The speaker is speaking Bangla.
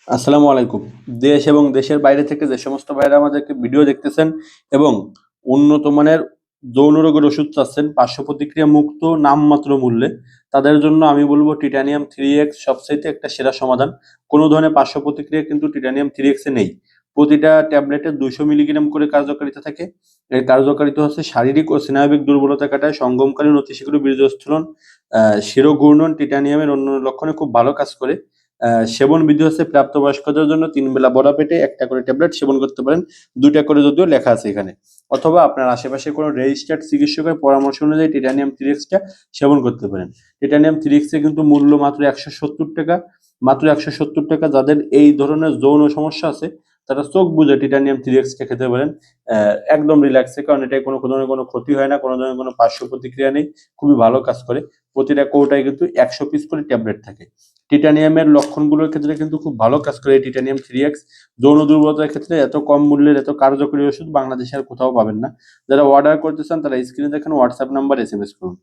আসসালামু আলাইকুম। দেশ এবং দেশের বাইরে থেকে যে সমস্ত ভাইরা আমাদেরকে ভিডিও দেখতেছেন এবং উন্নত মানের যৌন রোগের ওষুধ চাচ্ছেন পার্শ্ব প্রতিক্রিয়া মুক্ত নামমাত্র মূল্যে, তাদের জন্য আমি বলব টিটানিয়াম 3X সবচাইতে একটা সেরা সমাধান। কোনো ধরনের পার্শ্ব প্রতিক্রিয়া কিন্তু টিটানিয়াম 3X এ নেই। প্রতিটা ট্যাবলেটে 200 মিলিগ্রাম করে কার্যকারিতা থাকে। এর কার্যকারিতা হচ্ছে শারীরিক ও স্নায়বিক দুর্বলতা কাটায়, সঙ্গমকালীন অতি শীঘ্র বীর্যস্খলন, শিরোঘূর্ণন টিটানিয়ামের অন্যান্য লক্ষণে খুব ভালো কাজ করে। সেবন বিধি হচ্ছে প্রাপ্তবয়স্কদের জন্য ৩ বেলা ভরা পেটে ১ টা করে ট্যাবলেট সেবন করতে পারেন। ২ টা করে যদিও লেখা আছে এখানে। অথবা আপনার আশেপাশে কোনো রেজিস্টার্ড চিকিৎসকের পরামর্শ অনুযায়ী টিটানিয়াম 3X টা সেবন করতে পারেন। টিটানিয়াম 3X এর কিন্তু মূল্য মাত্র ৳১৭০। মাত্র ৳১৭০। যাদের এই ধরনের যৌন সমস্যা আছে তারা চোখ বুজে টিটানিয়াম 3X টা খেতে পারেন। একদম রিল্যাক্সে, কারণ এটায় কোনো ধরনের কোনো ক্ষতি হয় না, কোনো ধরনের কোনো পার্শ্ব প্রতিক্রিয়া নেই। খুবই ভালো কাজ করে। প্রতিটা কৌটায় কিন্তু ১০০ পিস করে ট্যাবলেট থাকে। টিটানিয়ামের লক্ষণগুলোর ক্ষেত্রে কিন্তু খুব ভালো কাজ করে এই টিটানিয়াম 3X। যৌন দুর্বলতার ক্ষেত্রে এত কম মূল্যের এত কার্যকরী ওষুধ বাংলাদেশে আর কোথাও পাবেন না। যারা অর্ডার করতে চান তারা স্ক্রিনে দেখেন হোয়াটসঅ্যাপ নাম্বার এসএমএস করুন।